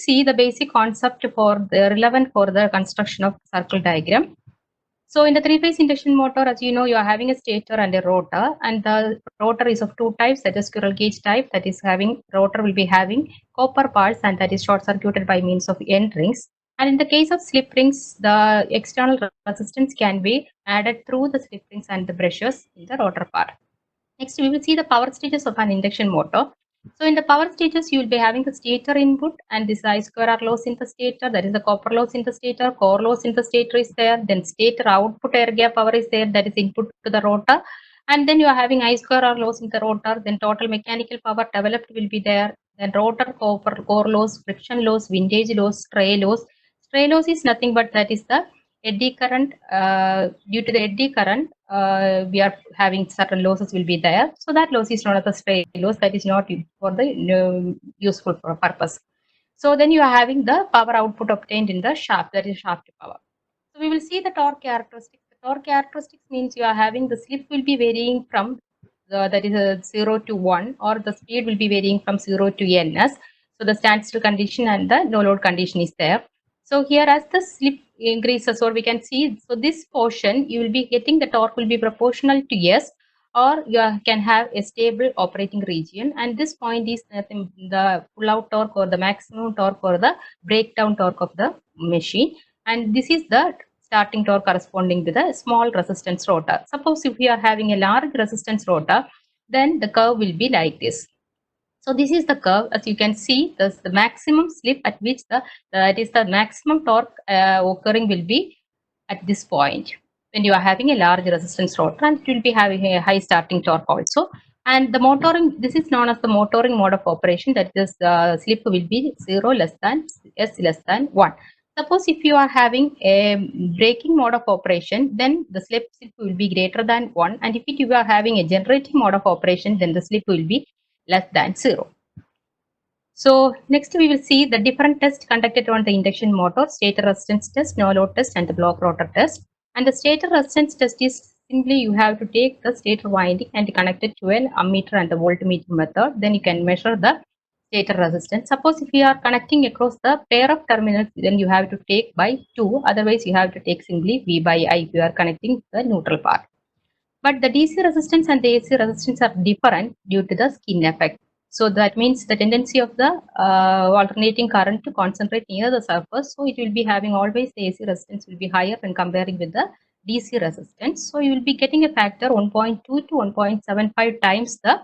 see the basic concept for the relevant for the construction of circle diagram. So in the three-phase induction motor, as you know, you are having a stator and a rotor, and the rotor is of two types, that is squirrel cage type, that is having rotor will be having copper parts and that is short circuited by means of end rings. And in the case of slip rings, the external resistance can be added through the slip rings and the brushes in the rotor part. Next, we will see the power stages of an induction motor. So in the power stages, you will be having the stator input and this I square R loss in the stator, that is the copper loss in the stator, core loss in the stator is there, then stator output air gap power is there, that is input to the rotor. And then you are having I square R loss in the rotor, then total mechanical power developed will be there, then rotor copper core loss, friction loss, windage loss, stray loss. Stray loss is nothing but that is the eddy current. Due to the eddy current, we are having certain losses will be there. So that loss is known as the stray loss, that is not for the useful purpose. So then you are having the power output obtained in the shaft, that is shaft power. So we will see the torque characteristics. The torque characteristics means you are having the slip will be varying from that is a 0 to 1, or the speed will be varying from 0 to ns. So the standstill condition and the no load condition is there. So here as the slip increases, or we can see, so this portion you will be getting the torque will be proportional to S, or you can have a stable operating region, and this point is nothing, the pull out torque or the maximum torque or the breakdown torque of the machine, and this is the starting torque corresponding to the small resistance rotor. Suppose if we are having a large resistance rotor, then the curve will be like this. So this is the curve. As you can see, the maximum slip at which that is the maximum torque occurring will be at this point when you are having a large resistance rotor, and it will be having a high starting torque also. And the motoring, this is known as the motoring mode of operation, that is the slip will be 0 less than S less than 1. Suppose if you are having a braking mode of operation, then the slip will be greater than 1, and if you are having a generating mode of operation, then the slip will be less than 0. So next we will see the different tests conducted on the induction motor: stator resistance test, no load test, and the block rotor test. And the stator resistance test is simply you have to take the stator winding and connect it to an ammeter and the voltmeter method. Then you can measure the stator resistance. Suppose if you are connecting across the pair of terminals, then you have to take by 2. Otherwise, you have to take simply V by I if you are connecting the neutral part. But the DC resistance and the AC resistance are different due to the skin effect. So that means the tendency of the alternating current to concentrate near the surface. So it will be having always the AC resistance will be higher when comparing with the DC resistance. So you will be getting a factor 1.2 to 1.75 times the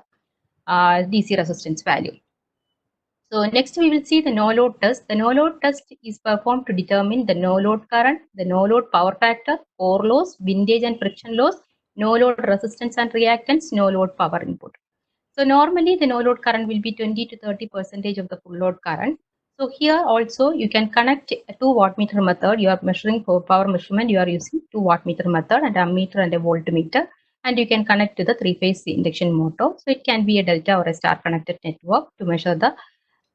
DC resistance value. So next we will see the no load test. The no load test is performed to determine the no load current, the no load power factor, core loss, windage and friction loss, no load resistance and reactance, no load power input. So normally the no load current will be 20 to 30% of the full load current. So here also you can connect a 2 wattmeter method. You are measuring for power measurement. You are using 2 wattmeter method and ammeter and a voltmeter, and you can connect to the 3-phase induction motor. So it can be a delta or a star connected network to measure the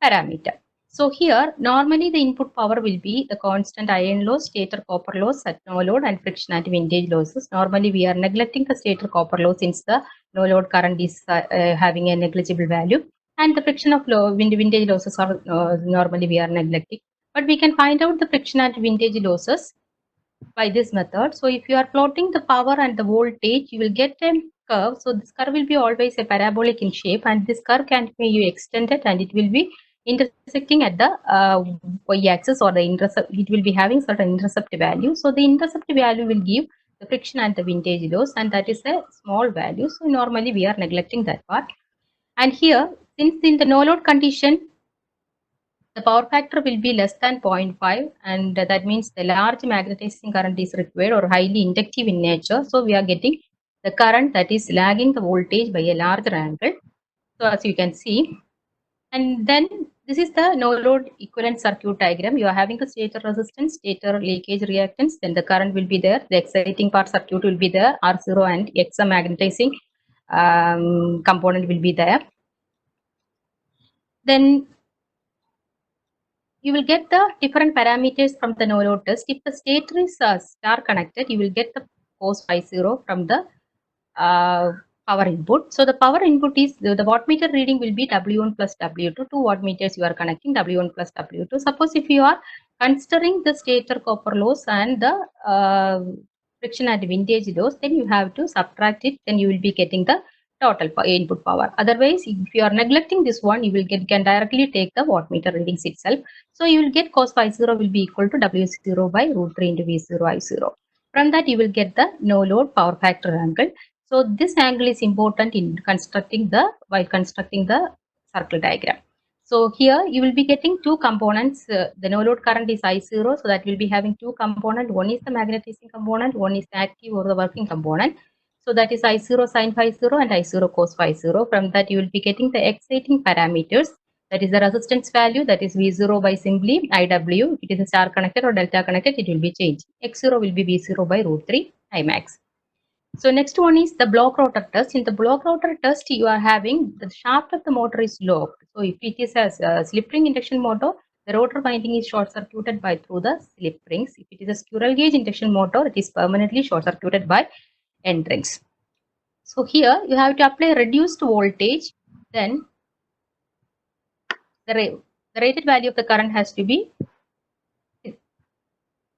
parameter. So here normally the input power will be the constant iron loss, stator copper loss at no load, and friction and windage losses. Normally we are neglecting the stator copper loss since the no load current is having a negligible value, and the friction of windage losses are normally we are neglecting. But we can find out the friction and windage losses by this method. So if you are plotting the power and the voltage, you will get a curve. So this curve will be always a parabolic in shape, and this curve can be extended and it will be intersecting at the y-axis, or the intercept. It will be having certain intercept value. So the intercept value will give the friction and the windage loss, and that is a small value. So normally we are neglecting that part. And here, since in the no load condition, the power factor will be less than 0.5, and that means the large magnetizing current is required or highly inductive in nature. So we are getting the current that is lagging the voltage by a larger angle. So as you can see, and then this is the no load equivalent circuit diagram. You are having the stator resistance, stator leakage reactance, then the current will be there, the exciting part circuit will be there, R0 and XM magnetizing component will be there. Then you will get the different parameters from the no load test. If the stator is star connected, you will get the cos phi 0 from the power input. So the power input is the wattmeter reading will be W1 plus W2. Two wattmeters you are connecting W1 plus W2. Suppose if you are considering the stator copper loss and the friction and windage loss, then you have to subtract it. Then you will be getting the total input power. Otherwise, if you are neglecting this one, you will can directly take the wattmeter readings itself. So you will get cos phi 0 will be equal to W0 by root 3 into V0 I0. From that, you will get the no load power factor angle. So this angle is important in constructing while constructing the circle diagram. So here you will be getting two components. The no load current is I0, so that will be having two components. One is the magnetizing component, one is the active or the working component. So that is I0 sin phi 0 and I0 cos phi 0. From that you will be getting the exciting parameters. That is the resistance value, that is V0 by simply IW. If it is a star connected or delta connected, it will be changed. X0 will be V0 by root 3 Imax. So next one is the block rotor test. In the block rotor test, you are having the shaft of the motor is locked. So if it is a slip ring induction motor, the rotor winding is short circuited by through the slip rings. If it is a squirrel cage induction motor, it is permanently short circuited by end rings. So here you have to apply reduced voltage. Then the rated value of the current has to be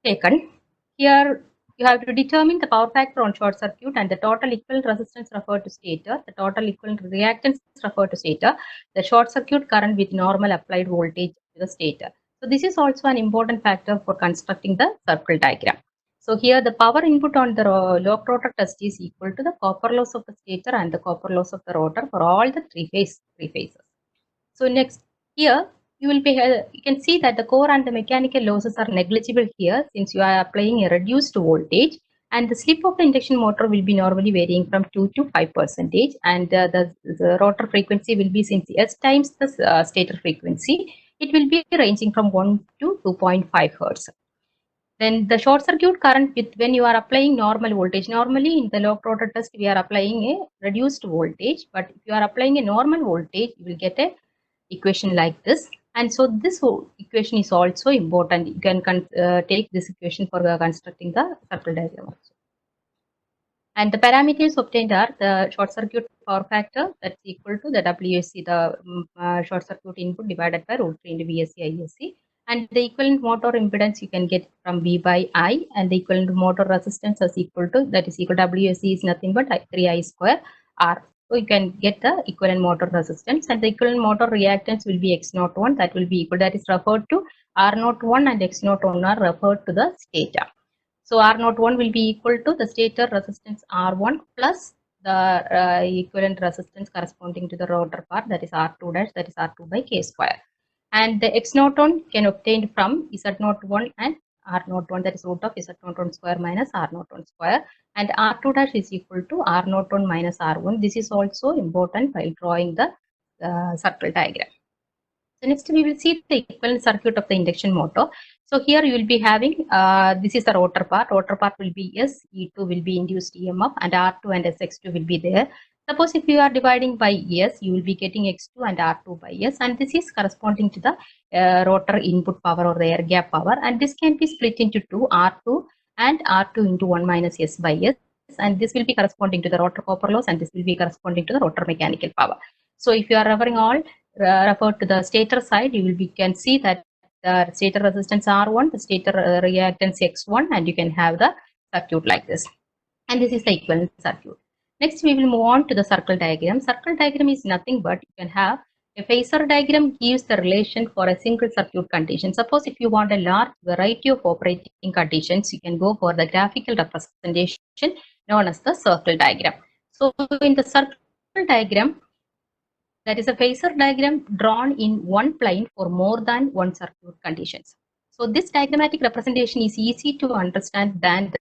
taken. Here you have to determine the power factor on short circuit and the total equivalent resistance referred to stator, the total equivalent reactance referred to stator, the short circuit current with normal applied voltage to the stator. So this is also an important factor for constructing the circle diagram. So here the power input on the lock rotor test is equal to the copper loss of the stator and the copper loss of the rotor for all the three phases. So next here you will be you can see that the core and the mechanical losses are negligible here since you are applying a reduced voltage, and the slip of the induction motor will be normally varying from 2 to 5%, and the rotor frequency will be, since S times the stator frequency, it will be ranging from 1 to 2.5 hertz. Then the short circuit current with when you are applying normal voltage, normally in the lock rotor test we are applying a reduced voltage, but if you are applying a normal voltage you will get a equation like this. And so this equation is also important. You can take this equation for constructing the circle diagram also. And the parameters obtained are the short circuit power factor, that's equal to the WSC, the short circuit input divided by root 3 into VSC ISC. And the equivalent motor impedance you can get from V by I, and the equivalent motor resistance is equal to, that is equal to WSC is nothing but 3I square R. So you can get the equivalent motor resistance, and the equivalent motor reactance will be X01, that will be equal, that is referred to R01, and X01 are referred to the stator. So R01 will be equal to the stator resistance R1 plus the equivalent resistance corresponding to the rotor part, that is R2 dash, that is R2 by K square. And the X01 can obtain from Z01 and R01, that is root of Z01 square minus R01 square, and R2 dash is equal to R01 minus R1. This is also important while drawing the circle diagram. So next we will see the equivalent circuit of the induction motor. So here you will be having, this is the rotor part. Rotor part will be S, E2 will be induced EMF, and R2 and SX2 will be there. Suppose if you are dividing by S, you will be getting X2 and R2 by S, and this is corresponding to the rotor input power or the air gap power, and this can be split into two, R2 and R2 into 1 minus S by S, and this will be corresponding to the rotor copper loss, and this will be corresponding to the rotor mechanical power. So if you are referring all referred to the stator side, you will be can see that the stator resistance R1, the stator reactance X1, and you can have the circuit like this. And this is the equivalent circuit. Next, we will move on to the circle diagram. Circle diagram is nothing but you can have a phasor diagram gives the relation for a single circuit condition. Suppose if you want a large variety of operating conditions, you can go for the graphical representation known as the circle diagram. So in the circle diagram, that is a phasor diagram drawn in one plane for more than one circuit conditions. So this diagrammatic representation is easy to understand than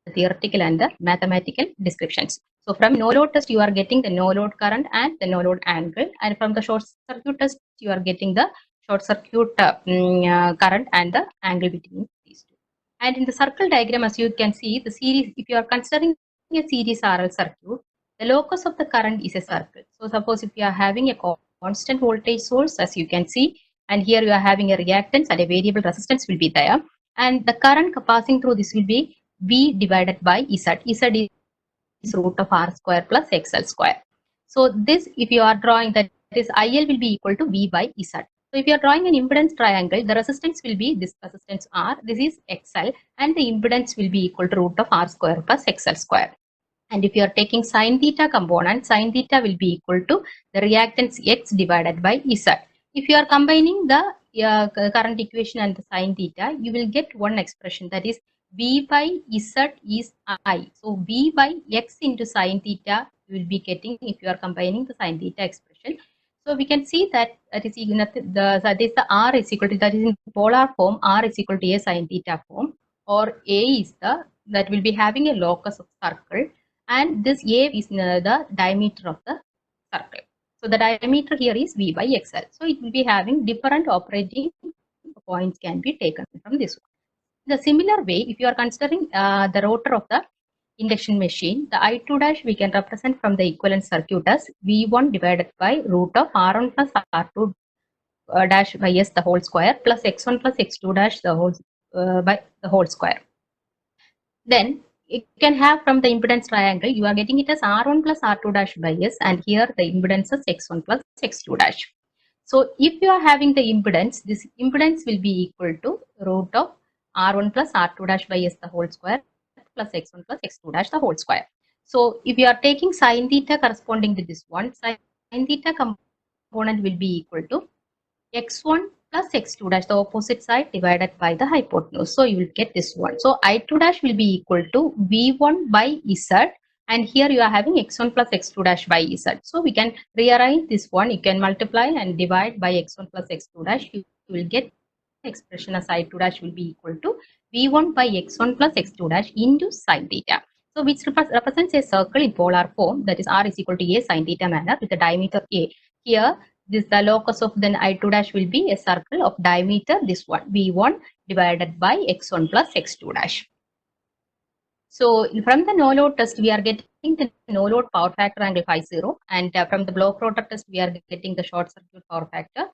the theoretical and the mathematical descriptions. So from no load test, you are getting the no load current and the no load angle, and from the short circuit test, you are getting the short circuit current and the angle between these two. And in the circle diagram, as you can see, the series, if you are considering a series RL circuit, the locus of the current is a circle. So suppose if you are having a constant voltage source, as you can see, and here you are having a reactance and a variable resistance will be there, and the current passing through this will be V divided by Z. Z is root of R square plus XL square. So this, if you are drawing, that is IL will be equal to V by Z. So if you are drawing an impedance triangle, the resistance will be this resistance R, this is XL, and the impedance will be equal to root of R square plus XL square. And if you are taking sine theta component, sine theta will be equal to the reactance X divided by Z. If you are combining the current equation and the sine theta, you will get one expression, that is V by Z is I. So V by X into sine theta you will be getting if you are combining the sine theta expression. So we can see that that is the R is equal to, that is in polar form, R is equal to A sine theta form, or A is the, that will be having a locus of circle, and this A is the diameter of the circle. So the diameter here is V by XL. So it will be having different operating points can be taken from this one. The similar way, if you are considering the rotor of the induction machine, the I2 dash we can represent from the equivalent circuit as V1 divided by root of R1 plus R2 dash by S the whole square plus X1 plus X2 dash the whole by the whole square. Then you can have from the impedance triangle, you are getting it as R1 plus R2 dash by S, and here the impedance is X1 plus X2 dash. So if you are having the impedance, this impedance will be equal to root of R1 plus R2 dash by S the whole square plus X1 plus X2 dash the whole square. So if you are taking sine theta corresponding to this one, sine theta component will be equal to X1 plus X2 dash, the opposite side divided by the hypotenuse. So you will get this one. So I2 dash will be equal to V1 by Z, and here you are having X1 plus X2 dash by Z. So we can rearrange this one. You can multiply and divide by X1 plus X2 dash. You will get expression as I2 dash will be equal to V1 by X1 plus X2 dash into sine theta. So which represents a circle in polar form, that is R is equal to A sine theta manner with the diameter A. Here this the locus of then I2 dash will be a circle of diameter this one V1 divided by X1 plus X2 dash. So from the no load test we are getting the no load power factor angle phi 0, and from the block rotor test we are getting the short circuit power factor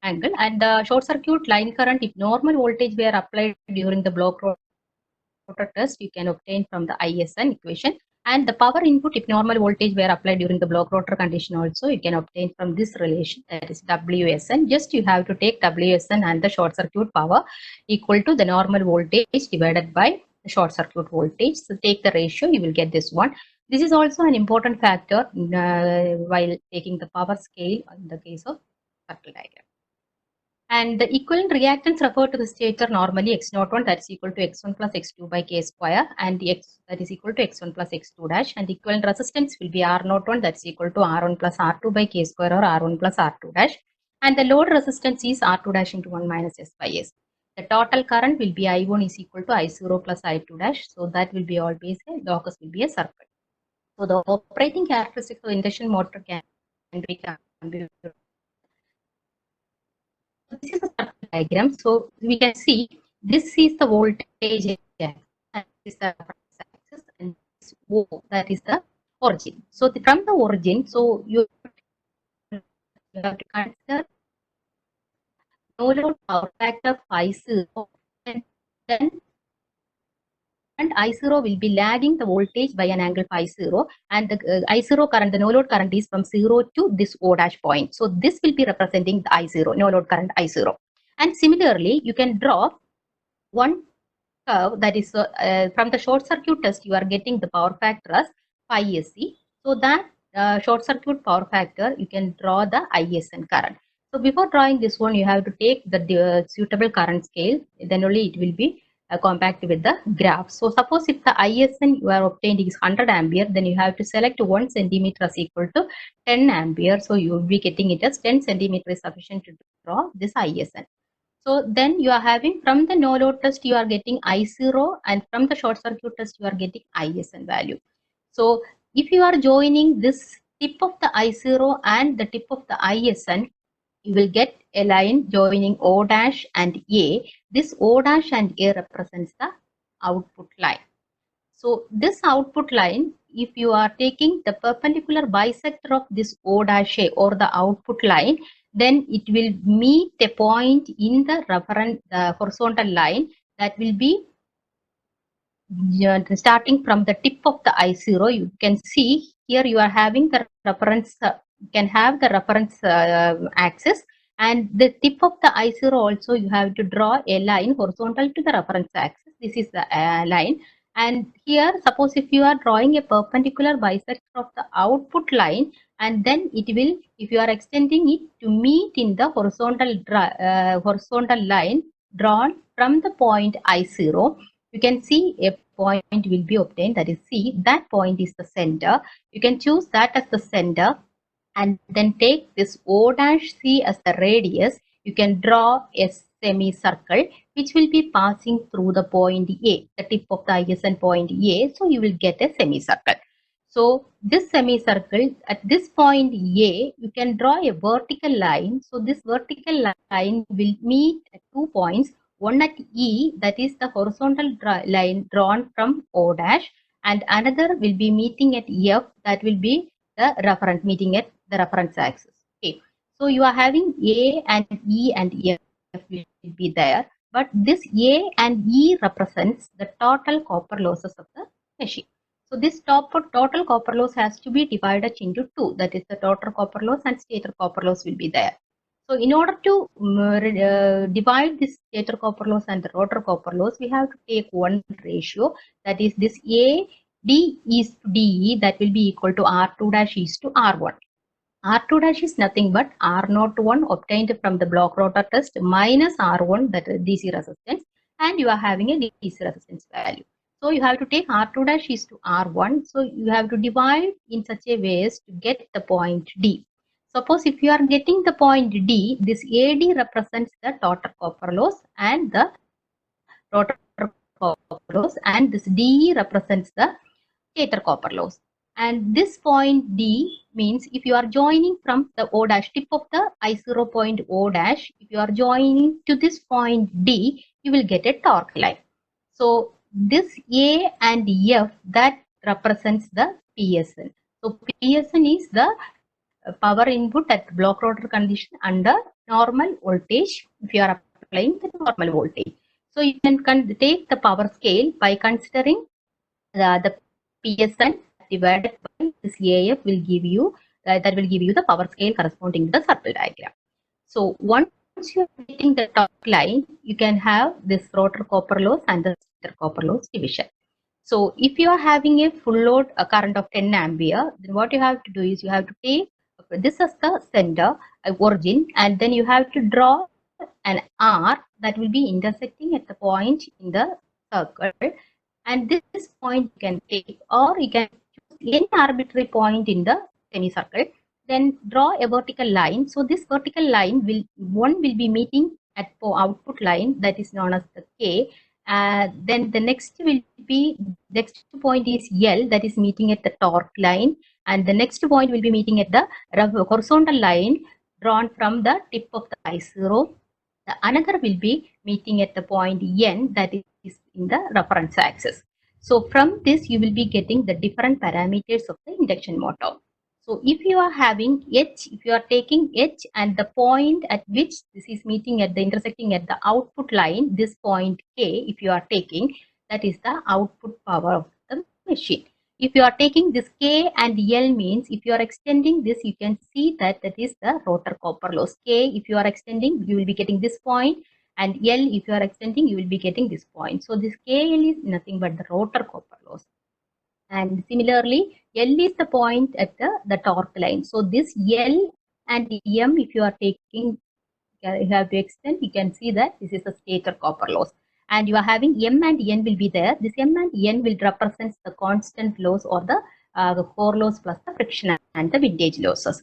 angle, and the short circuit line current, if normal voltage were applied during the block rotor test, you can obtain from the ISN equation. And the power input, if normal voltage were applied during the block rotor condition also, you can obtain from this relation, that is WSN. Just you have to take WSN and the short circuit power equal to the normal voltage divided by the short circuit voltage. So take the ratio, you will get this one. This is also an important factor while taking the power scale in the case of circle diagram. And the equivalent reactance referred to the stator normally X01 that is equal to X1 plus X2 by K square, and the X that is equal to X1 plus X2 dash, and the equivalent resistance will be R01 that is equal to R1 plus R2 by K square or R1 plus R2 dash, and the load resistance is R2 dash into 1 minus S by S. The total current will be I1 is equal to I0 plus I2 dash, so that will be always a locus will be a circle. So the operating characteristics of induction motor can be computed. This is a circuit diagram. So we can see this is the voltage and this is the axis, and this O, that is the origin. So from the origin, so you have to consider no load power factor phi 0, and then I0 will be lagging the voltage by an angle phi 0, and the I0 current, the no load current is from 0 to this O dash point. So this will be representing the I0, no load current I0. And similarly, you can draw one curve, that is from the short circuit test you are getting the power factor as phi SC. So that short circuit power factor you can draw the ISN current. So before drawing this one, you have to take the suitable current scale, then only it will be compact with the graph. So suppose if the ISN you are obtaining is 100 ampere, then you have to select 1 centimeter as equal to 10 ampere. So you will be getting it as 10 centimeter is sufficient to draw this ISN. So then you are having from the no load test you are getting I0, and from the short circuit test you are getting ISN value. So if you are joining this tip of the I0 and the tip of the ISN, you will get a line joining O dash and A. This O dash and A represents the output line. So this output line, if you are taking the perpendicular bisector of this O dash A or the output line, then it will meet a point in the reference horizontal line that will be starting from the tip of the I0. You can see here you are having the reference, you can have the reference axis, and the tip of the I0 also you have to draw a line horizontal to the reference axis. This is the line. And here, suppose if you are drawing a perpendicular bisector of the output line, and then it will, if you are extending it to meet in the horizontal line drawn from the point I0, you can see a point will be obtained, that is C. That point is the center. You can choose that as the center and then take this O dash C as the radius. You can draw a semicircle which will be passing through the point A, the tip of the ISN point A. So you will get a semicircle. So this semicircle, at this point A, you can draw a vertical line. So this vertical line will meet at 2 points. One at E, that is the horizontal line drawn from O dash, and another will be meeting at F, that will be the reference, meeting at the reference axis. Okay, so you are having A and E and F will be there, but this A and E represents the total copper losses of the machine. So this total copper loss has to be divided into two, that is the total copper loss and stator copper loss will be there. So in order to divide this stator copper loss and the rotor copper loss, we have to take one ratio, that is this A D is to DE, that will be equal to R2 dash is to R1. R2 dash is nothing but R01 obtained from the block rotor test minus R1, that is DC resistance, and you are having a DC resistance value. So you have to take R2 dash is to R1. So you have to divide in such a way as to get the point D. Suppose if you are getting the point D, this AD represents the total copper loss and the rotor copper loss, and this DE represents the stator copper loss. And this point D means if you are joining from the O dash, tip of the I0 point O dash, if you are joining to this point D, you will get a torque line. So this A and F, that represents the PSN. So PSN is the power input at block rotor condition under normal voltage if you are applying the normal voltage. So you can take the power scale by considering the PSN divided by this AF will give you that will give you the power scale corresponding to the circle diagram. So once you are getting the torque line, you can have this rotor copper loss and the stator copper loss division. So if you are having a full load current of 10 ampere, then what you have to do is you have to take this as the center origin, and then you have to draw an R that will be intersecting at the point in the circle, and this point you can take, or you can choose any arbitrary point in the semicircle, then draw a vertical line. So this vertical line will be meeting at output line, that is known as the K. Then the next point is L, that is meeting at the torque line, and the next point will be meeting at the horizontal line drawn from the tip of the I0. The another will be meeting at the point N, that is in the reference axis. So from this you will be getting the different parameters of the induction motor. So if you are having H, if you are taking H and the point at which this is meeting at the intersecting at the output line, this point K, if you are taking, that is the output power of the machine. If you are taking this K and L means, if you are extending this, you can see that is the rotor copper loss. K, if you are extending, you will be getting this point, and L, if you are extending, you will be getting this point. So this KL is nothing but the rotor copper loss. And similarly, L is the point at the torque line. So this L and M, if you are taking, you have to extend, you can see that this is a stator copper loss. And you are having M and N will be there. This M and N will represent the constant loss, or the core loss plus the friction and the windage losses.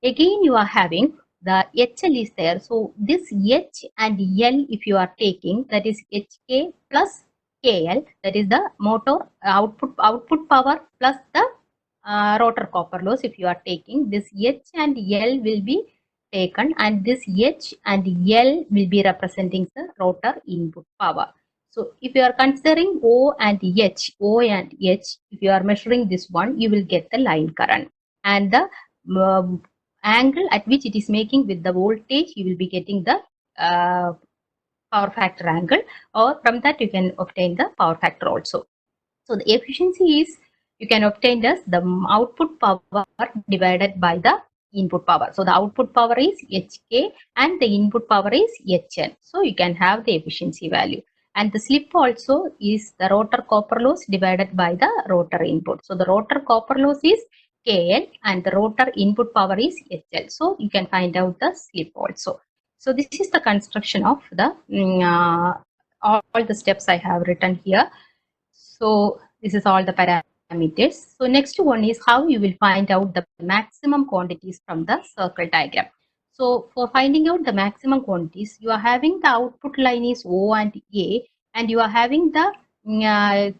Again, you are having the HL is there. So this H and L, if you are taking, that is HK plus KL, that is the motor output power plus the rotor copper loss. If you are taking, this H and L will be taken, and this H and L will be representing the rotor input power. So if you are considering O and H, if you are measuring this one, you will get the line current, and the angle at which it is making with the voltage, you will be getting the power factor angle, or from that you can obtain the power factor also. So the efficiency is, you can obtain this the output power divided by the input power. So the output power is Hk and the input power is Hn. So you can have the efficiency value. And the slip also is the rotor copper loss divided by the rotor input. So the rotor copper loss is Kl and the rotor input power is Hl. So you can find out the slip also. So this is the construction of the all the steps I have written here. So this is all the parameters. So next one is how you will find out the maximum quantities from the circle diagram. So for finding out the maximum quantities, you are having the output line is O and A, and you are having the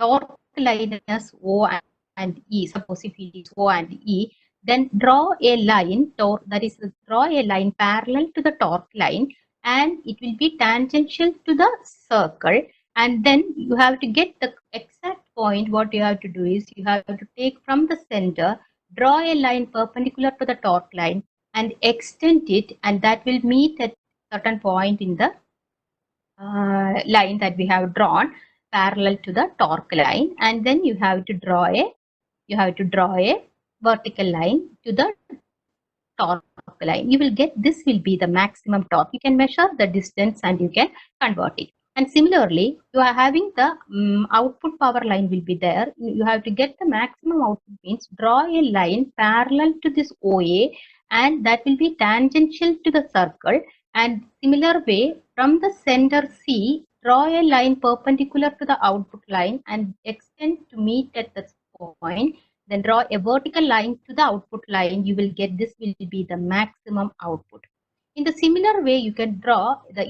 torque line as O and E. Suppose if it is O and E, then draw a line, draw a line parallel to the torque line, and it will be tangential to the circle. And then you have to get the exact point. What you have to do is you have to take from the center, draw a line perpendicular to the torque line and extend it, and that will meet at certain point in the line that we have drawn parallel to the torque line. And then you have to draw a vertical line to the torque line. You will get this will be the maximum torque. You can measure the distance and you can convert it. And similarly, you are having the output power line will be there. You have to get the maximum output means draw a line parallel to this OA, and that will be tangential to the circle. And similar way, from the center C, draw a line perpendicular to the output line and extend to meet at this point. Then draw a vertical line to the output line. You will get this will be the maximum output. In the similar way, you can draw the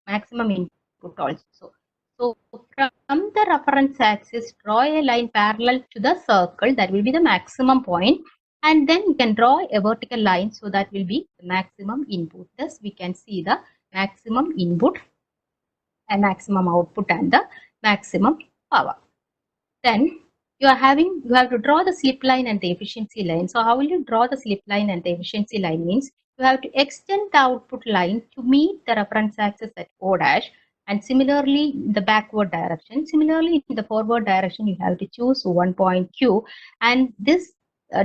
maximum input also. So from the reference axis, draw a line parallel to the circle. That will be the maximum point. And then you can draw a vertical line. So that will be the maximum input. Thus, we can see the maximum input and maximum output and the maximum power. Then you have to draw the slip line and the efficiency line. So how will you draw the slip line and the efficiency line means you have to extend the output line to meet the reference axis at O dash, and similarly in the backward direction. Similarly in the forward direction, you have to choose one point Q, and this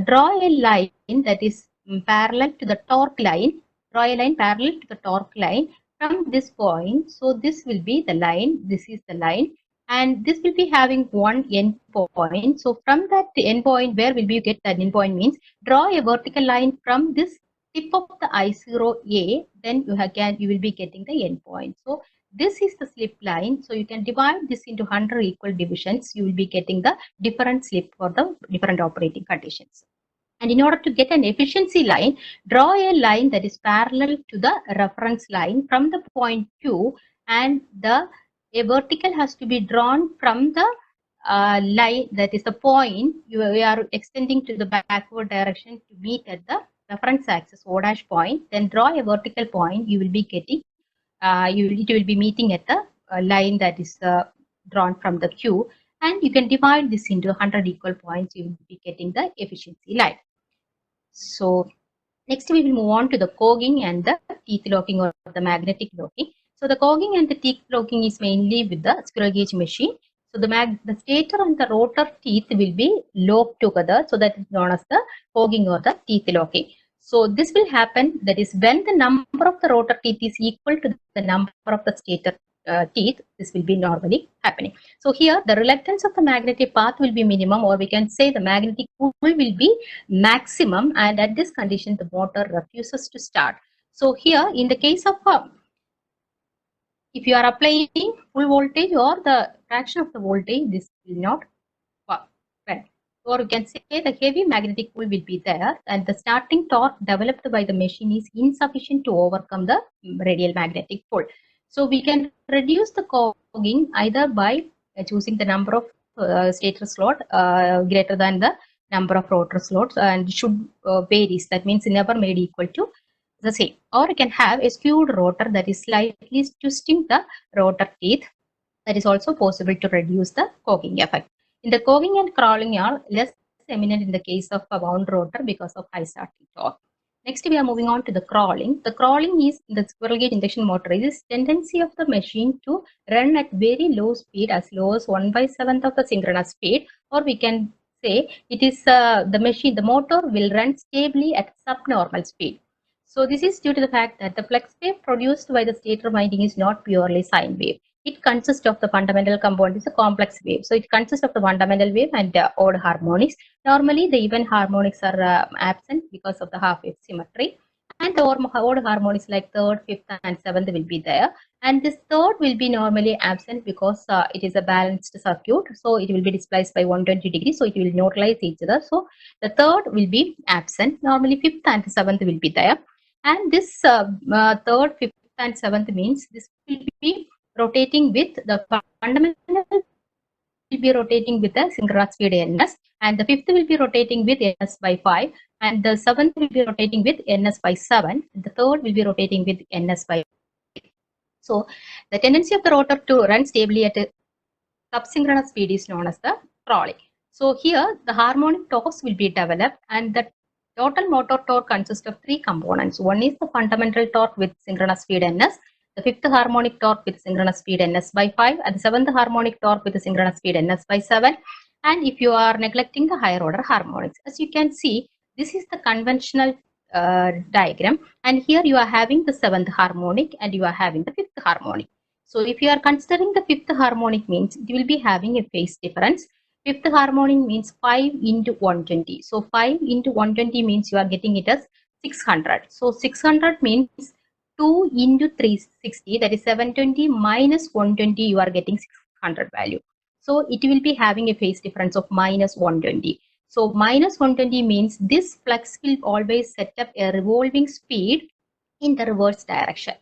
draw a line that is parallel to the torque line. Draw a line parallel to the torque line from this point. So this will be the line. This is the line. And this will be having one end point. So from that end point, where will you get that end point means draw a vertical line from this tip of the I0A, then you will be getting the end point. So this is the slip line. So you can divide this into 100 equal divisions. You will be getting the different slip for the different operating conditions. And in order to get an efficiency line, draw a line that is parallel to the reference line from the point Q, and a vertical has to be drawn from the line, that is the point we are extending to the backward direction to meet at the reference axis O dash point. Then draw a vertical point. You will be getting it will be meeting at the line that is drawn from the Q, and you can divide this into 100 equal points. You will be getting the efficiency line. So next we will move on to the cogging and the teeth locking or the magnetic locking. So the cogging and the teeth locking is mainly with the squirrel cage machine. So the stator and the rotor teeth will be locked together. So that is known as the cogging or the teeth locking. So this will happen, that is when the number of the rotor teeth is equal to the number of the stator teeth, this will be normally happening. So here the reluctance of the magnetic path will be minimum, or we can say the magnetic pull will be maximum, and at this condition the motor refuses to start. So here in the case of if you are applying full voltage or the fraction of the voltage, this will not work. Right. Or you can say the heavy magnetic pull will be there, and the starting torque developed by the machine is insufficient to overcome the radial magnetic pull. So we can reduce the cogging either by choosing the number of stator slot greater than the number of rotor slots, and should varies. That means never made equal to the same. Or you can have a skewed rotor that is slightly twisting the rotor teeth. That is also possible to reduce the cogging effect. In the cogging and crawling are less eminent in the case of a wound rotor because of high starting torque. Next, we are moving on to the crawling. The crawling is the squirrel cage induction motor. It is tendency of the machine to run at very low speed, as low as 1/7 of the synchronous speed, or we can say it is the motor will run stably at subnormal speed. So this is due to the fact that the flex wave produced by the stator winding is not purely sine wave. It consists of the fundamental component is a complex wave. So it consists of the fundamental wave and odd harmonics. Normally the even harmonics are absent because of the half wave symmetry. And the odd harmonics like third, fifth and seventh will be there. And this third will be normally absent because it is a balanced circuit. So it will be displaced by 120 degrees. So it will neutralize each other. So the third will be absent. Normally fifth and seventh will be there. And this third, fifth and seventh means this will be rotating with the fundamental will be rotating with the synchronous speed ns, and the fifth will be rotating with ns by 5, and the seventh will be rotating with ns by 7, and the third will be rotating with ns by 8. So the tendency of the rotor to run stably at a subsynchronous speed is known as the crawling. So here the harmonic torques will be developed, and the total motor torque consists of three components. One is the fundamental torque with synchronous speed ns, the fifth harmonic torque with synchronous speed ns by 5, and the seventh harmonic torque with the synchronous speed ns by 7. And if you are neglecting the higher order harmonics, as you can see, this is the conventional diagram, and here you are having the seventh harmonic and you are having the fifth harmonic. So if you are considering the fifth harmonic means it will be having a phase difference. Fifth harmonic means 5 into 120. So 5 into 120 means you are getting it as 600. So 600 means 2 into 360, that is 720 minus 120, you are getting 600 value. So it will be having a phase difference of minus 120. So minus 120 means this flux will always set up a revolving speed in the reverse direction.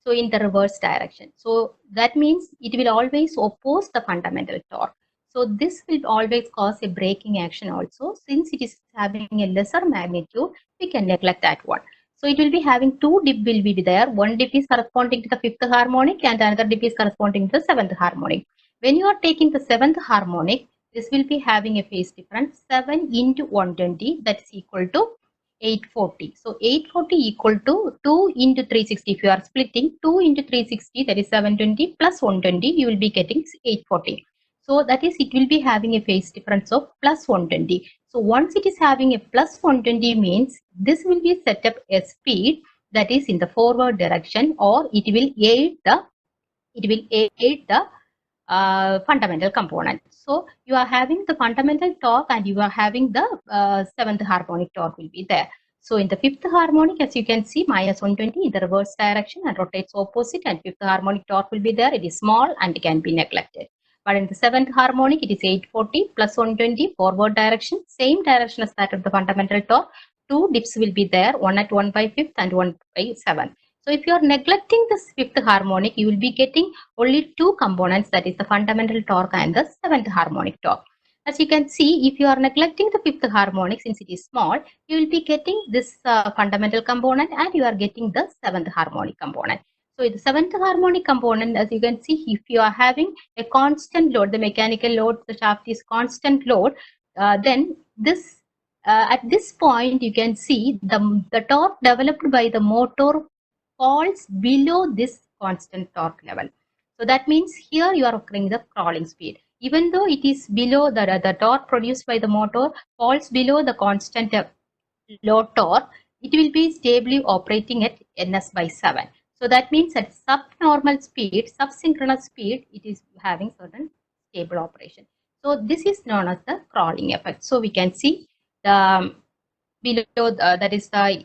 So in the reverse direction. So that means it will always oppose the fundamental torque. So this will always cause a braking action also. Since it is having a lesser magnitude, we can neglect that one. So it will be having two dip will be there. One dip is corresponding to the fifth harmonic and another dip is corresponding to the seventh harmonic. When you are taking the seventh harmonic, this will be having a phase difference 7 into 120, that is equal to 840. So 840 equal to 2 into 360. If you are splitting 2 into 360, that is 720 plus 120, you will be getting 840. So that is, it will be having a phase difference of plus 120. So once it is having a plus 120 means this will be set up a speed that is in the forward direction, or it will aid the fundamental component. So you are having the fundamental torque and you are having the seventh harmonic torque will be there. So in the fifth harmonic, as you can see, minus 120 in the reverse direction and rotates opposite, and fifth harmonic torque will be there. It is small and can be neglected. But in the seventh harmonic, it is 840 plus 120 forward direction, same direction as that of the fundamental torque. Two dips will be there, one at 1 by 5th and 1 by 7th. So if you are neglecting this fifth harmonic, you will be getting only two components, that is the fundamental torque and the seventh harmonic torque. As you can see, if you are neglecting the fifth harmonic, since it is small, you will be getting this fundamental component and you are getting the seventh harmonic component. So the seventh harmonic component, as you can see, if you are having a constant load, the mechanical load, the shaft is constant load, then this at this point you can see the torque developed by the motor falls below this constant torque level. So that means here you are occurring the crawling speed. Even though it is below the torque produced by the motor falls below the constant load torque, it will be stably operating at ns by 7. So that means at subnormal speed, subsynchronous speed, it is having certain stable operation. So this is known as the crawling effect. So we can see the below that is the,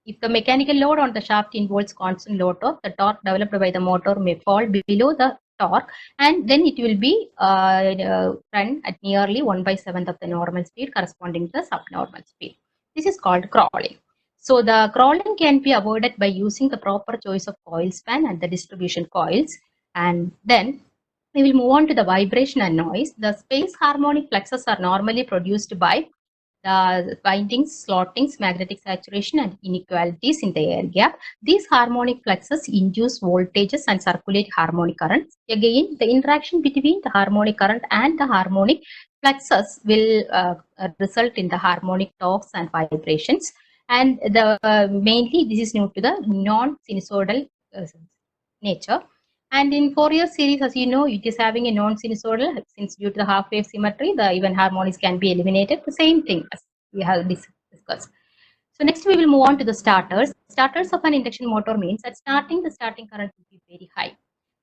if the mechanical load on the shaft involves constant load torque, the torque developed by the motor may fall below the torque, and then it will be run at nearly 1 by 7th of the normal speed corresponding to the subnormal speed. This is called crawling. So the crawling can be avoided by using the proper choice of coil span and the distribution coils. And then we will move on to the vibration and noise. The space harmonic fluxes are normally produced by the windings, slottings, magnetic saturation, and inequalities in the air gap. These harmonic fluxes induce voltages and circulate harmonic currents. Again, the interaction between the harmonic current and the harmonic fluxes will result in the harmonic torques and vibrations. And the mainly this is due to the non-sinusoidal nature. And in Fourier series, as you know, it is having a non-sinusoidal, since due to the half-wave symmetry, the even harmonics can be eliminated. The same thing as we have discussed. So next we will move on to the starters. Starters of an induction motor means at starting, the starting current will be very high.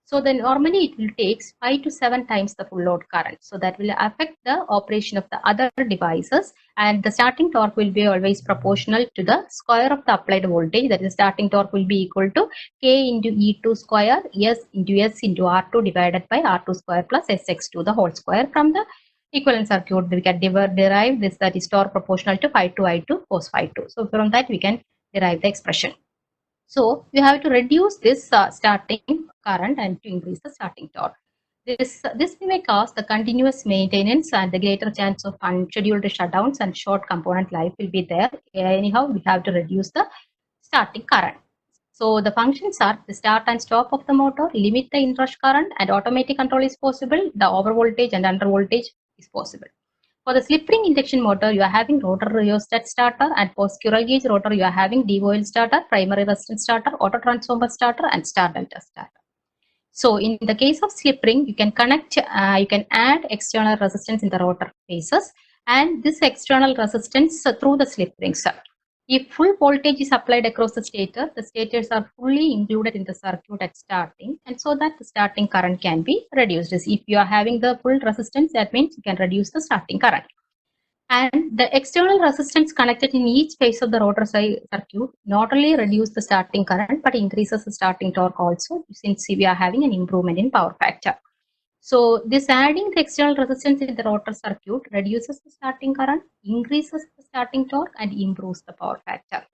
So then normally it will take 5 to 7 times the full load current. So that will affect the operation of the other devices, and the starting torque will be always proportional to the square of the applied voltage. That is, starting torque will be equal to K into E2 square S into R2 divided by R2 square plus SX2 the whole square. From the equivalent circuit, we can derive this, that is torque proportional to phi 2 I2 cos phi 2. So from that we can derive the expression. So you have to reduce this starting current and to increase the starting torque. This may cause the continuous maintenance and the greater chance of unscheduled shutdowns and short component life will be there. Anyhow, we have to reduce the starting current. So the functions are the start and stop of the motor, limit the inrush current, and automatic control is possible. The over voltage and under voltage is possible. For the slip ring induction motor, you are having rotor rheostat starter, and for squirrel cage rotor, you are having DOL starter, primary resistance starter, auto transformer starter, and star delta starter. So in the case of slip ring, you can connect, you can add external resistance in the rotor phases, and this external resistance through the slip rings. If full voltage is applied across the stators are fully included in the circuit at starting, and so that the starting current can be reduced. If you are having the full resistance, that means you can reduce the starting current. And the external resistance connected in each phase of the rotor circuit not only reduce the starting current but increases the starting torque also, since we are having an improvement in power factor. So this adding the external resistance in the rotor circuit reduces the starting current, increases the starting torque, and improves the power factor.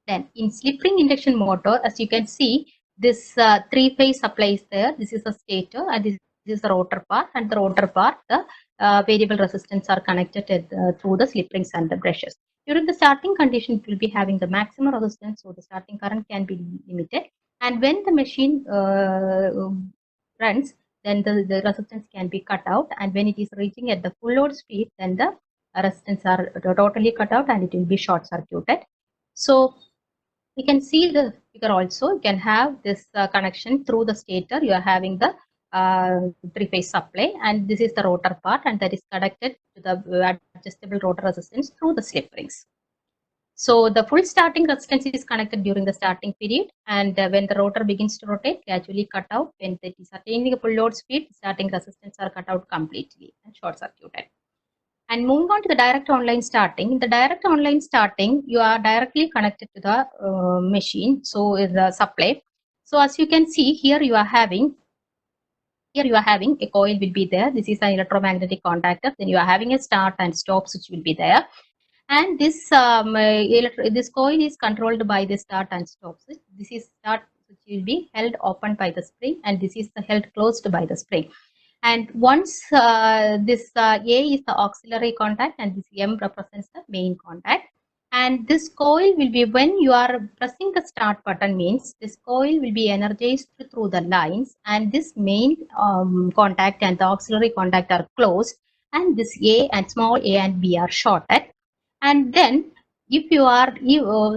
Then in slip ring induction motor, as you can see, this three-phase supply is there. This is the stator and this is the rotor part, and the rotor part, the variable resistance are connected through the slip rings and the brushes. During the starting condition, it will be having the maximum resistance, so the starting current can be limited. And when the machine runs, then the resistance can be cut out. And when it is reaching at the full load speed, then the resistance are totally cut out and it will be short circuited. So you can see the figure also. You can have this connection through the stator. You are having the three-phase supply, and this is the rotor part, and that is connected to the adjustable rotor resistance through the slip rings. So the full starting resistance is connected during the starting period, and when the rotor begins to rotate, gradually cut out. When it is attaining a full load speed, starting resistance are cut out completely and short circuited. And moving on to the direct online starting. In the direct online starting, you are directly connected to the machine, so is the supply. So as you can see here, you are having a coil will be there. This is an electromagnetic contactor. Then you are having a start and stop switch will be there. And this this coil is controlled by the start and stop switch. This is start switch will be held open by the spring, and this is held closed by the spring. And once this A is the auxiliary contact and this M represents the main contact. And this coil will be, when you are pressing the start button, means this coil will be energized through the lines, and this main contact and the auxiliary contact are closed, and this A and small a and B are shorted. And then if you are,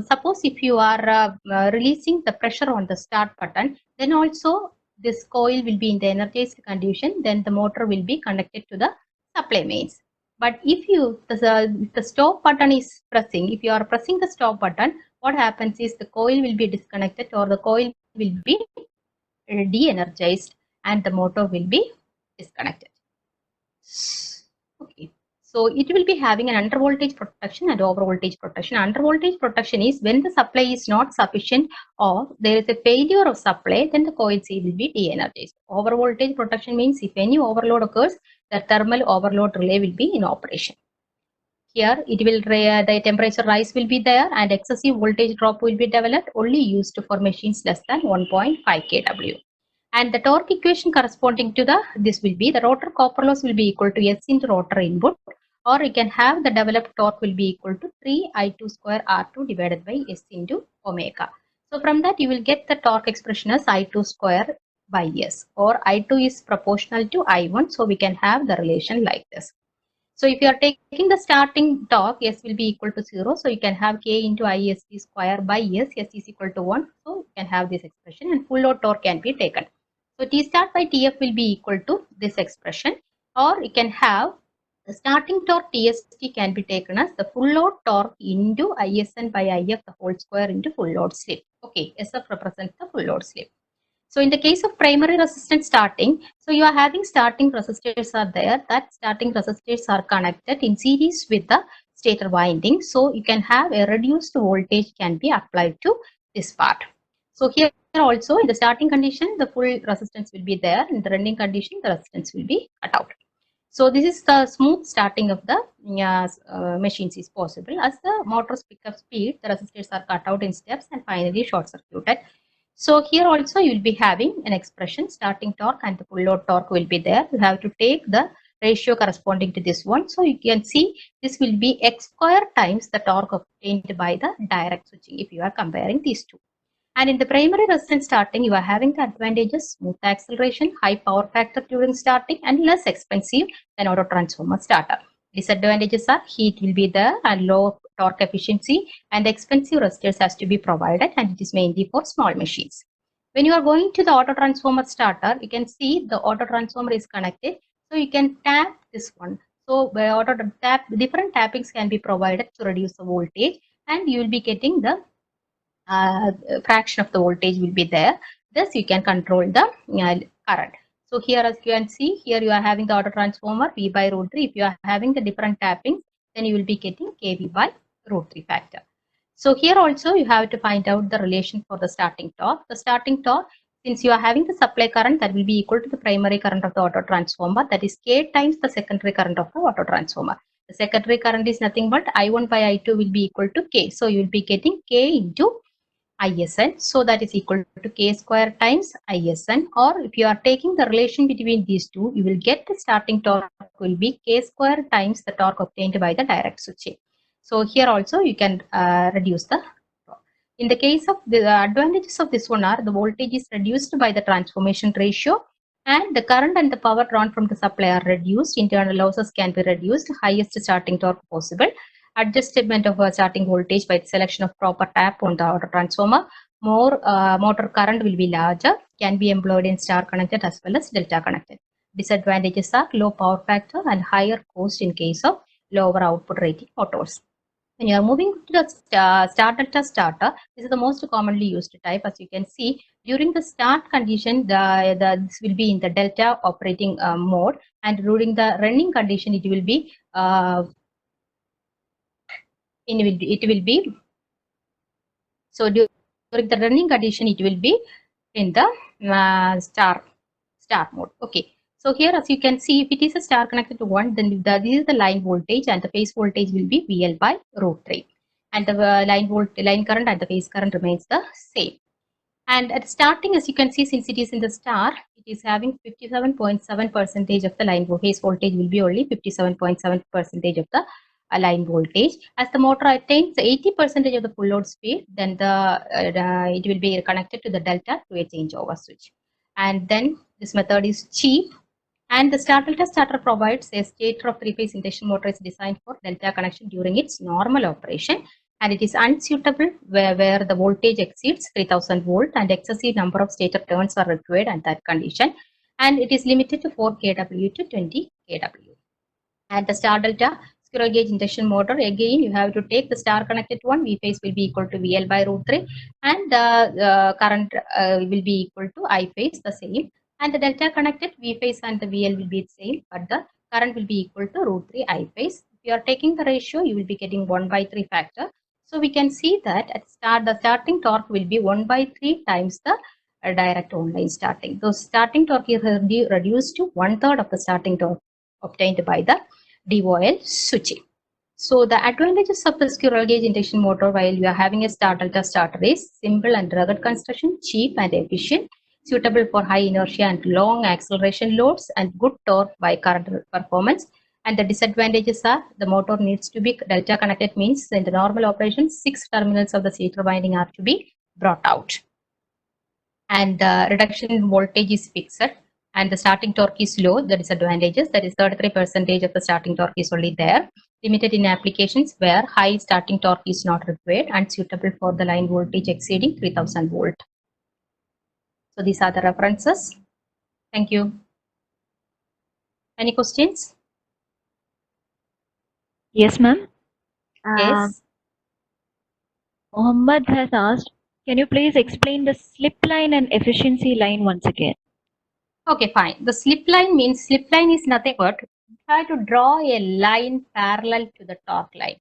suppose if you are releasing the pressure on the start button, then also this coil will be in the energized condition, then the motor will be connected to the supply mains. But if you the stop button is pressing, if you are pressing the stop button, what happens is the coil will be disconnected, or the coil will be de-energized, and the motor will be disconnected. Okay. So it will be having an under voltage protection and over voltage protection. Under voltage protection is when the supply is not sufficient or there is a failure of supply, then the coil C will be de-energized. Over voltage protection means if any overload occurs, the thermal overload relay will be in operation. Here it will, the temperature rise will be there, and excessive voltage drop will be developed, only used for machines less than 1.5 kW. And the torque equation corresponding to this will be the rotor copper loss will be equal to S into rotor input, or you can have the developed torque will be equal to 3 I2 square R2 divided by S into omega. So from that you will get the torque expression as I2 square by S, or I2 is proportional to I1, so we can have the relation like this. So if you are taking the starting torque, S will be equal to 0. So you can have K into ISC square by S. S is equal to 1. So you can have this expression, and full load torque can be taken. So T start by TF will be equal to this expression, or you can have the starting torque TST can be taken as the full load torque into ISN by IF the whole square into full load slip. Okay, SF represents the full load slip. So in the case of primary resistance starting, so you are having starting resistors are there. That starting resistors are connected in series with the stator winding. So you can have a reduced voltage can be applied to this part. So here also in the starting condition, the full resistance will be there. In the running condition, the resistance will be cut out. So this is the smooth starting of the machines is possible. As the motors pick up speed, the resistors are cut out in steps and finally short circuited. So here also you will be having an expression, starting torque and the full load torque will be there. You have to take the ratio corresponding to this one. So you can see this will be x square times the torque obtained by the direct switching if you are comparing these two. And in the primary resistance starting, you are having the advantages, smooth acceleration, high power factor during starting, and less expensive than auto transformer starter. Disadvantages are heat will be there and low torque efficiency, and the expensive resistors has to be provided, and it is mainly for small machines. When you are going to the auto transformer starter, you can see the auto transformer is connected. So you can tap this one. So auto tap, different tappings can be provided to reduce the voltage, and you will be getting the fraction of the voltage will be there. Thus, you can control the current. So here, as you can see, here you are having the auto transformer V by root 3. If you are having the different tappings, then you will be getting KV by root 3 factor. So here also you have to find out the relation for the starting torque. The starting torque, since you are having the supply current, that will be equal to the primary current of the auto transformer, that is K times the secondary current of the auto transformer. The secondary current is nothing but I1 by I2 will be equal to K. So you will be getting K into ISN. So that is equal to K square times ISN, or if you are taking the relation between these two, you will get the starting torque will be K square times the torque obtained by the direct switching. So here also you can reduce the torque. In the case of the advantages of this one are the voltage is reduced by the transformation ratio, and the current and the power drawn from the supply are reduced. Internal losses can be reduced. Highest starting torque possible. Adjustment of a starting voltage by the selection of proper tap on the auto transformer. More motor current will be larger, can be employed in star connected as well as delta connected. Disadvantages are low power factor and higher cost in case of lower output rating motors. When you are moving to the star delta starter, this is the most commonly used type. As you can see, during the start condition, this will be in the delta operating mode, and during the running condition, it will be so during the running condition it will be in the star mode. Okay, so here as you can see, if it is a star connected to 1, then this is the line voltage and the phase voltage will be VL by root 3, and the line current and the phase current remains the same. And at starting, as you can see, since it is in the star, it is having 57.7% of the line phase voltage will be only 57.7% of the line voltage. As the motor attains 80% of the full load speed, then it will be connected to the delta to a changeover switch. And then this method is cheap. And the star delta starter provides a stator of three-phase induction motor is designed for delta connection during its normal operation, and it is unsuitable where the voltage exceeds 3000 volt and excessive number of stator turns are required at that condition, and it is limited to 4 kW to 20 kW. And the star delta squirrel gauge induction motor, again you have to take the star connected one, V phase will be equal to VL by root 3, and the current will be equal to I phase, the same, and the delta connected V phase and the VL will be the same, but the current will be equal to root 3 I phase. If you are taking the ratio, you will be getting 1 by 3 factor. So we can see that at start the starting torque will be 1 by 3 times the direct online starting. So starting torque is reduced to 1/3 of the starting torque obtained by the DOL switching. So the advantages of the squirrel gauge induction motor while you are having a star delta starter is simple and rugged construction, cheap and efficient, suitable for high inertia and long acceleration loads, and good torque by current performance. And the disadvantages are the motor needs to be delta connected, means in the normal operation 6 terminals of the stator winding are to be brought out, and the reduction in voltage is fixed, and the starting torque is low. The disadvantages, that is 33% of the starting torque is only there, limited in applications where high starting torque is not required, and suitable for the line voltage exceeding 3000 volt. So these are the references. Thank you. Any questions? Yes, ma'am. Yes. Mohammed has asked, can you please explain the slip line and efficiency line once again? Okay, fine. The slip line means slip line is nothing but try to draw a line parallel to the torque line.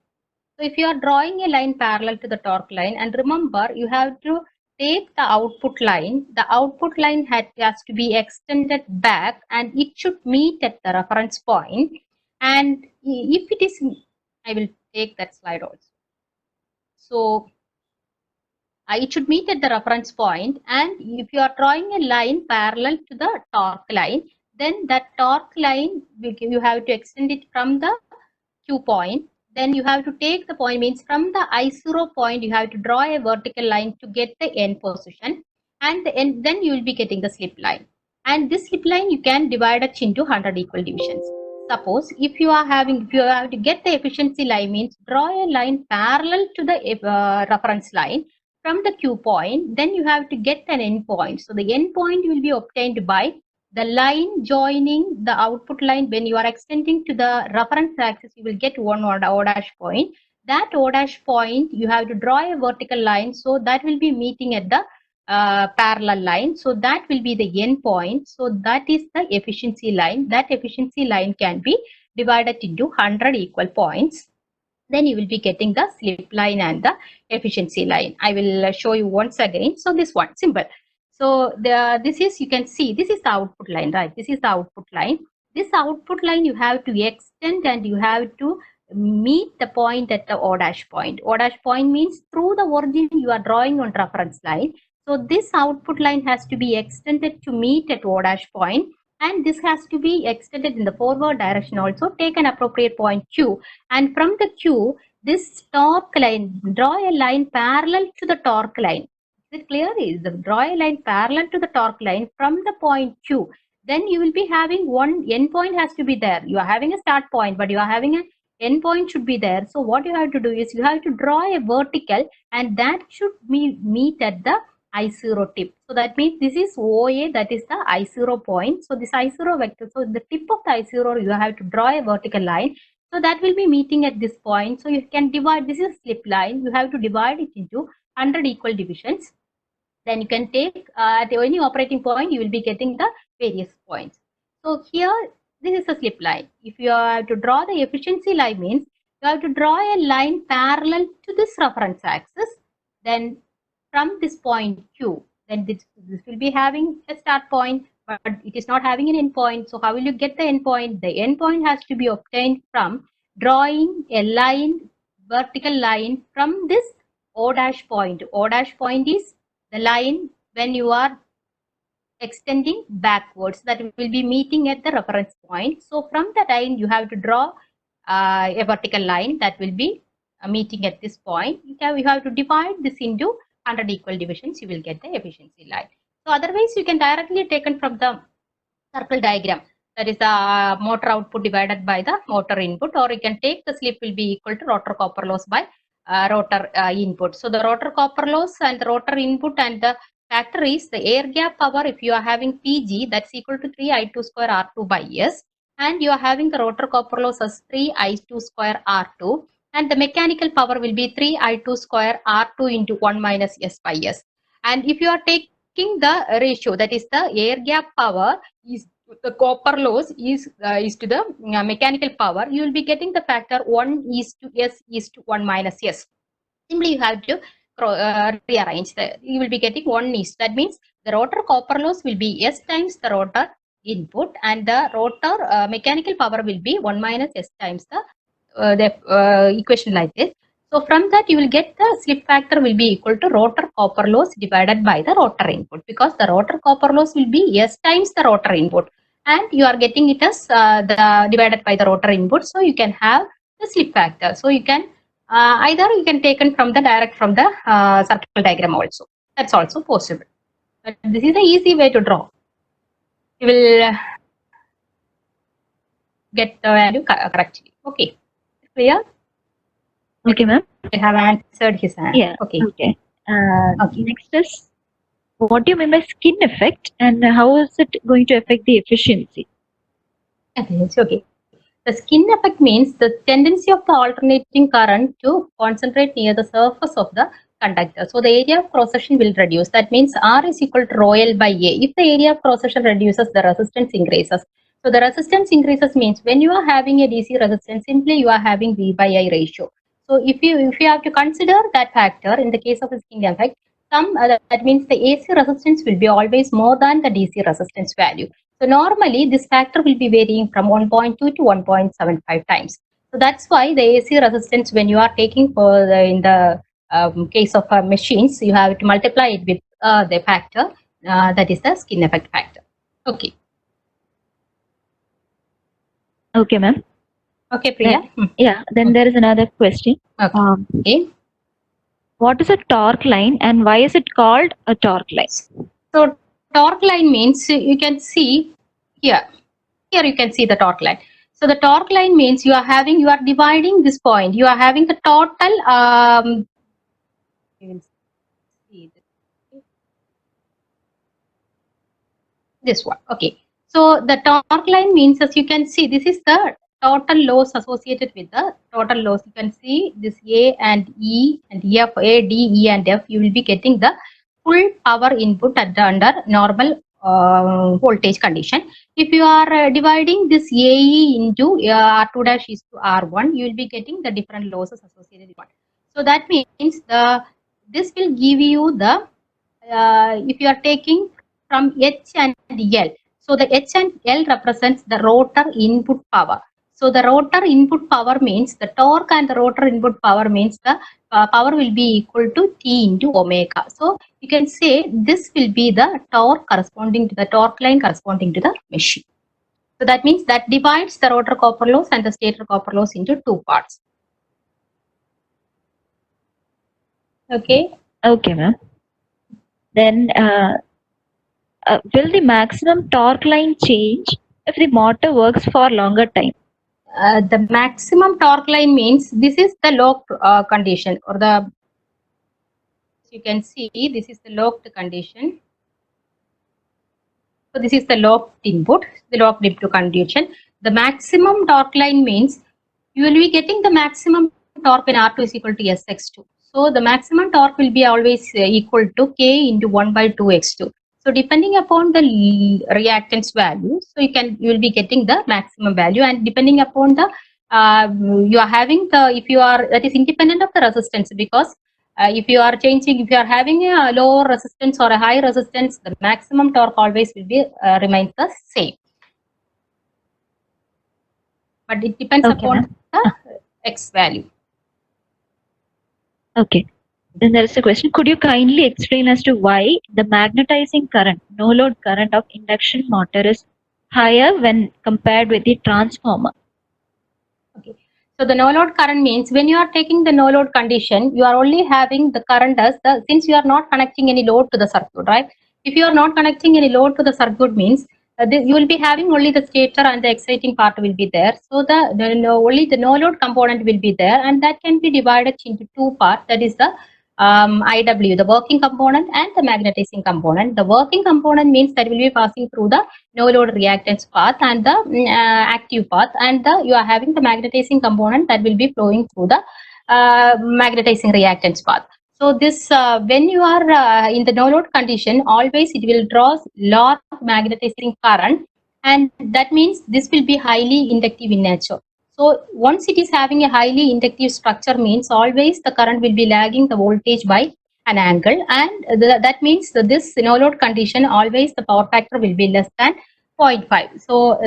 So if you are drawing a line parallel to the torque line, and remember you have to take the output line has to be extended back and it should meet at the reference point. And if it is, I will take that slide also. So it should meet at the reference point, and if you are drawing a line parallel to the torque line, then that torque line you have to extend it from the Q point. Then you have to take the point, means from the I0 point you have to draw a vertical line to get the end position, and then you will be getting the slip line. And this slip line you can divide it into 100 equal divisions. Suppose if you have to get the efficiency line, means draw a line parallel to the reference line from the Q point, then you have to get an end point. So the end point will be obtained by the line joining the output line. When you are extending to the reference axis, you will get one O dash point. That O dash point, you have to draw a vertical line. So that will be meeting at the parallel line. So that will be the end point. So that is the efficiency line. That efficiency line can be divided into 100 equal points. Then you will be getting the slip line and the efficiency line. I will show you once again. So this one, simple. So this is, you can see, this is the output line, right? This is the output line. This output line you have to extend and you have to meet the point at the O dash point. O dash point means through the origin you are drawing on reference line. So this output line has to be extended to meet at O dash point, and this has to be extended in the forward direction also. Take an appropriate point Q, and from the Q, this torque line, draw a line parallel to the torque line. Is it clear? Is the draw a line parallel to the torque line from the point Q. Then you will be having one end point has to be there. You are having a start point, but you are having an end point should be there. So what you have to do is you have to draw a vertical, and that should meet at the I0 tip. So that means this is OA, that is the I0 point. So this I0 vector, so the tip of the I0 you have to draw a vertical line. So that will be meeting at this point. So you can divide, this is slip line, you have to divide it into 100 equal divisions. Then you can take at any operating point, you will be getting the various points. So here, this is a slip line. If you have to draw the efficiency line, means you have to draw a line parallel to this reference axis. Then from this point Q, then this will be having a start point, but it is not having an end point. So how will you get the end point? The end point has to be obtained from drawing a line, vertical line from this O dash point. O dash point is the line when you are extending backwards, that will be meeting at the reference point. So from the line you have to draw a vertical line that will be meeting at this point. You have to divide this into 100 equal divisions, you will get the efficiency line. So otherwise you can directly taken from the circle diagram, that is the motor output divided by the motor input, or you can take the slip will be equal to rotor copper loss by rotor input. So the rotor copper loss and the rotor input, and the factor is the air gap power. If you are having PG, that's equal to 3I2 square R2 by S, and you are having the rotor copper loss as 3I2 square R2, and the mechanical power will be 3I2 square R2 into 1 minus S by S. And if you are taking the ratio, that is the air gap power is the copper loss is to the mechanical power, you will be getting the factor 1 is to S is to 1 minus S. Simply you have to rearrange you will be getting 1 is. That means the rotor copper loss will be S times the rotor input, and the rotor mechanical power will be 1 minus S times the equation like this. So from that you will get the slip factor will be equal to rotor copper loss divided by the rotor input, because the rotor copper loss will be S times the rotor input, and you are getting it as the divided by the rotor input. So you can have the slip factor. So you can either you can taken from the direct from the circle diagram also. That's also possible. But this is the easy way to draw. You will get the value correctly. Okay. Clear? Okay, ma'am. I have answered his answer. Yeah. Okay. Okay. Okay. Next is what do you mean by skin effect, and how is it going to affect the efficiency? Okay, it's okay. The skin effect means the tendency of the alternating current to concentrate near the surface of the conductor. So the area of cross section will reduce. That means R is equal to rho L by A. If the area of cross section reduces, the resistance increases. So the resistance increases means when you are having a DC resistance, simply you are having V by I ratio. So if you have to consider that factor in the case of the skin effect, that means the AC resistance will be always more than the DC resistance value. So normally this factor will be varying from 1.2 to 1.75 times. So that's why the AC resistance, when you are taking for in the case of machines, you have to multiply it with the factor that is the skin effect factor. Okay. Okay, ma'am. Okay, Priya. Yeah, then there is another question. Okay. Okay. What is a torque line and why is it called a torque line? So torque line means you can see here. Here you can see the torque line. So the torque line means you are dividing this point. You are having the total. You will see this one. Okay. So the torque line means, as you can see, this is the total loss associated with the total loss. You can see this A and E and F, A, D, E and F. You will be getting the full power input under normal voltage condition. If you are dividing this AE into R2 dash is to R1, you will be getting the different losses associated with it. So that means this will give you the if you are taking from H and L. So the H and L represents the rotor input power. So the rotor input power means the torque, and the rotor input power means the power will be equal to T into omega. So you can say this will be the torque corresponding to the torque line corresponding to the machine. So that means that divides the rotor copper loss and the stator copper loss into two parts. Okay. Okay, ma'am. Then will the maximum torque line change if the motor works for longer time? The maximum torque line means this is the locked condition, or the, you can see this is the locked condition. So this is the locked input condition. The maximum torque line means you will be getting the maximum torque when R2 is equal to Sx2. So the maximum torque will be always equal to K into 1 by 2x2. So depending upon the reactance value, so you will be getting the maximum value, and depending upon the you are having that is independent of the resistance, because if you are having a low resistance or a high resistance, the maximum torque always will be remains the same. But it depends upon the X value. Okay. Then there is a question. Could you kindly explain as to why the magnetizing current, no load current of induction motor is higher when compared with the transformer? Okay. So the no load current means when you are taking the no load condition, you are only having the current as since you are not connecting any load to the circuit, right? If you are not connecting any load to the circuit means you will be having only the stator and the exciting part will be there. So only the no load component will be there, and that can be divided into two parts. That is the IW, the working component, and the magnetizing component. The working component means that will be passing through the no load reactance path and the active path, and you are having the magnetizing component that will be flowing through the magnetizing reactance path. So this when you are in the no load condition, always it will draw lot of magnetizing current, and that means this will be highly inductive in nature. So once it is having a highly inductive structure means always the current will be lagging the voltage by an angle, and that means that this no load condition always the power factor will be less than 0.5. So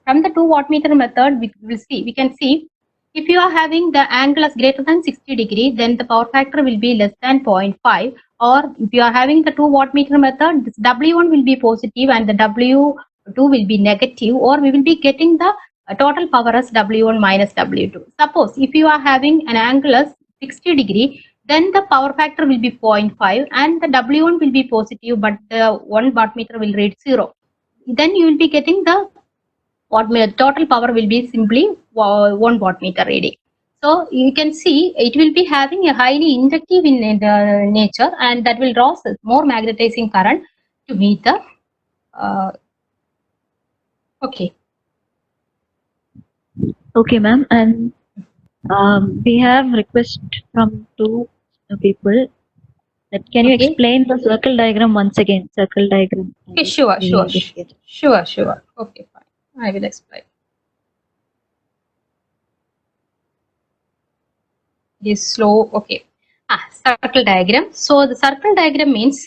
from the 2 wattmeter method we can see if you are having the angle as greater than 60 degree, then the power factor will be less than 0.5. Or if you are having the 2 wattmeter method, this W1 will be positive and the W2 will be negative, or we will be getting the total power as W1 minus W2. Suppose if you are having an angle as 60 degree, then the power factor will be 0.5 and the W1 will be positive, but the 1 wattmeter will read 0. Then you will be getting the total power will be simply 1 wattmeter reading. So you can see it will be having a highly inductive in nature, and that will draw more magnetizing current to meet the okay. Okay, ma'am. And we have request from two people that can you Okay. explain the circle diagram once again? Circle diagram. Okay, sure. Okay, fine. I will explain. This slow. Okay. Circle diagram. So the circle diagram means,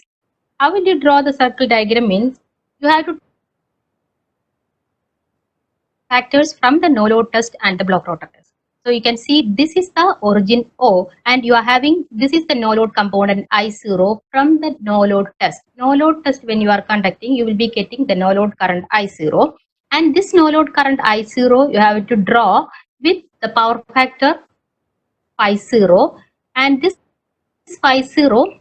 how will you draw the circle diagram means, you have to factors from the no load test and the block rotor test. So you can see this is the origin O, and you are having, this is the no load component I0 from the no load test. No load test, when you are conducting, you will be getting the no load current I0, and this no load current I0 you have to draw with the power factor phi 0, and this phi 0,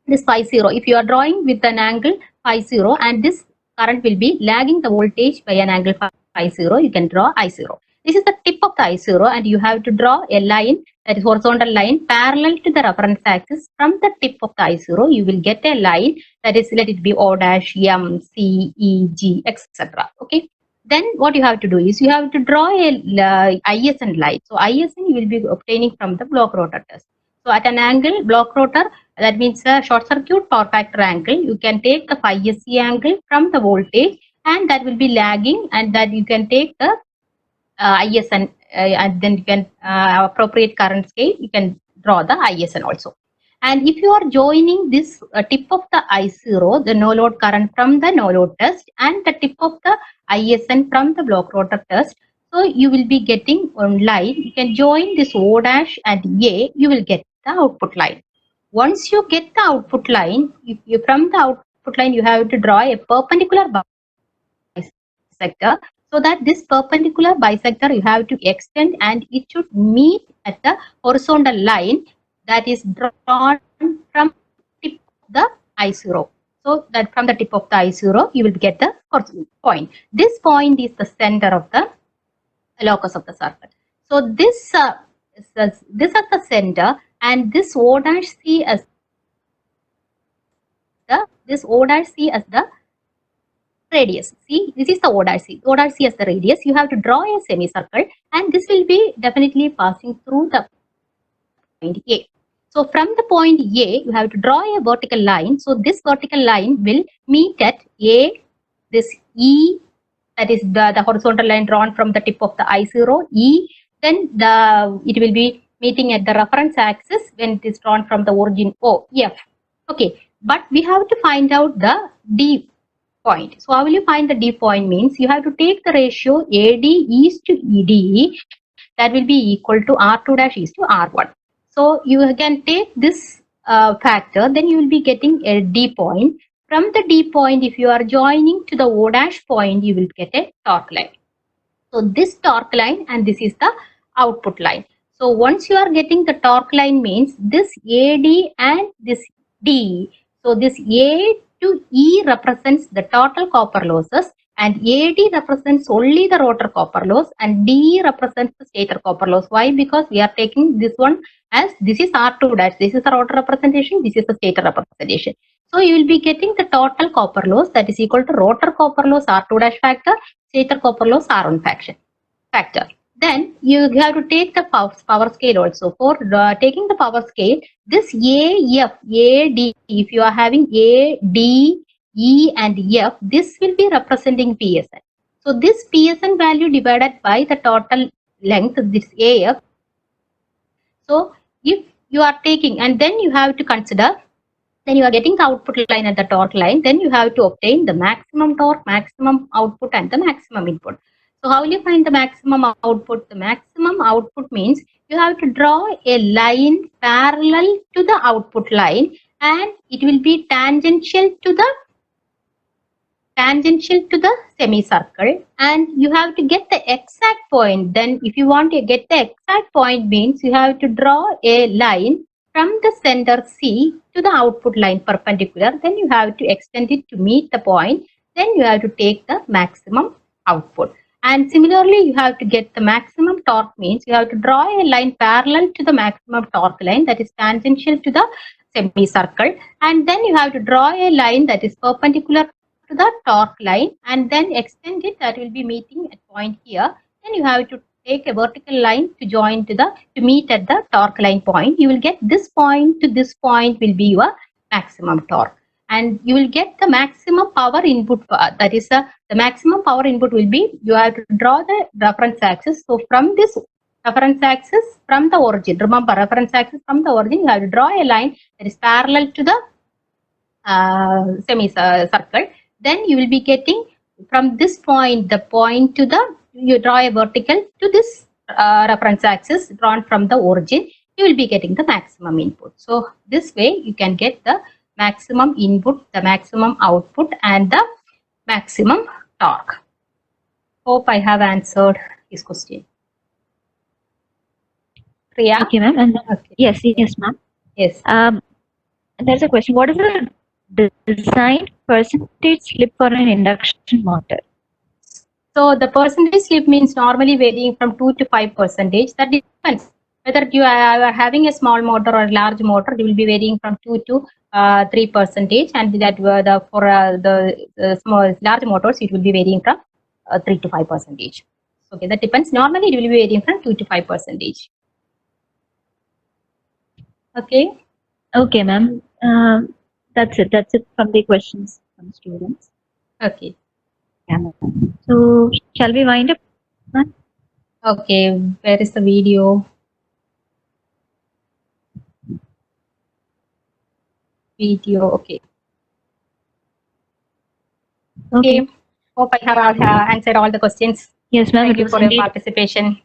if you are drawing with an angle phi 0, and this current will be lagging the voltage by an angle phi 0, you can draw I0. This is the tip of the I0, and you have to draw a line, that is horizontal line, parallel to the reference axis. From the tip of the I0, you will get a line that is, let it be O dash, M, C, E, G, etc. Okay. Then what you have to do is, you have to draw a ISN line. So ISN you will be obtaining from the block rotor test. So at an angle, block rotor, that means a short circuit power factor angle, you can take the phi SC angle from the voltage, and that will be lagging, and that you can take the ISN, and then you can appropriate current scale, you can draw the ISN also. And if you are joining this tip of the I0, the no load current from the no load test, and the tip of the ISN from the block rotor test, so you will be getting one line. You can join this O dash and A, you will get the output line. Once you get the output line, from the output line you have to draw a perpendicular bisector, so that this perpendicular bisector you have to extend, and it should meet at the horizontal line that is drawn from tip of the I0. So that from the tip of the I0 you will get the point. This point is the center of the locus of the circle. So this at the center, and this O dash C as the radius. See, this is the O dash C. O dash C as the radius. You have to draw a semicircle, and this will be definitely passing through the point A. So from the point A, you have to draw a vertical line. So this vertical line will meet at A, this E, that is the horizontal line drawn from the tip of the I0, E, then it will be meeting at the reference axis when it is drawn from the origin O, F. Okay, but we have to find out the D point. So how will you find the D point means, you have to take the ratio AD is to ED, that will be equal to R2 dash is to R1. So you can take this factor, then you will be getting a D point. From the D point, if you are joining to the O dash point, you will get a torque line. So this torque line, and this is the output line. So once you are getting the torque line means, this AD and this D. So this A to E represents the total copper losses, and AD represents only the rotor copper loss, and D represents the stator copper loss. Why? Because we are taking this one as, this is R2 dash, this is the rotor representation, this is the stator representation. So you will be getting the total copper loss, that is equal to rotor copper loss R2 dash factor, stator copper loss R1 factor. Then you have to take the power scale also. For taking the power scale, this AF, AD, if you are having A, D, E and F, this will be representing PSN. So this PSN value divided by the total length, this AF. So if you are taking, and then you have to consider, then you are getting the output line and the torque line, then you have to obtain the maximum torque, maximum output and the maximum input. So how will you find the maximum output? The maximum output means you have to draw a line parallel to the output line, and it will be tangential to the semicircle, and you have to get the exact point. Then if you want to get the exact point means, you have to draw a line from the center C to the output line perpendicular, then you have to extend it to meet the point, then you have to take the maximum output. And similarly, you have to get the maximum torque means you have to draw a line parallel to the maximum torque line that is tangential to the semicircle, and then you have to draw a line that is perpendicular to the torque line and then extend it, that will be meeting at point here. Then you have to take a vertical line to join to meet at the torque line point. You will get this point to this point will be your maximum torque, and you will get the maximum power input. That is the maximum power input will be, you have to draw the reference axis. So from this reference axis from the origin, remember reference axis from the origin, you have to draw a line that is parallel to the semicircle. Then you will be getting from this point, the point to the, you draw a vertical to this reference axis drawn from the origin, you will be getting the maximum input. So this way you can get the maximum input, the maximum output, and the maximum torque. Hope I have answered his question. Priya? Okay, ma'am. And Okay. yes, ma'am. Yes. There's a question. What is the design percentage slip for an induction motor? So the percentage slip means normally varying from 2 to 5%. That depends whether you are having a small motor or a large motor. It will be varying from 2 to 3%, and that for the small large motors it will be varying from 3 to 5%. Okay, that depends. Normally it will be varying from 2 to 5%. Okay. Okay, ma'am. That's it. That's it from the questions from students. Okay. Yeah, ma'am. So shall we wind up, ma'am? Okay. Where is the video? Video. Okay. Okay. Okay. Hope I have answered all the questions. Yes, ma'am. Thank It you was for your indeed, participation.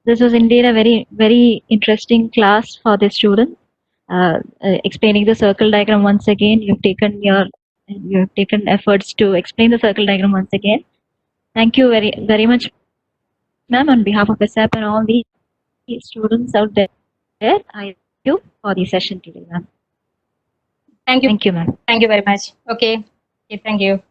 this was indeed a very, very interesting class for the student. Explaining the circle diagram once again. You've taken efforts to explain the circle diagram once again. Thank you very, very much, ma'am, on behalf of SAP and all the students out there. I thank you for the session today, ma'am. Thank you. Thank you, ma'am. Thank you very much. Okay. Okay. Thank you.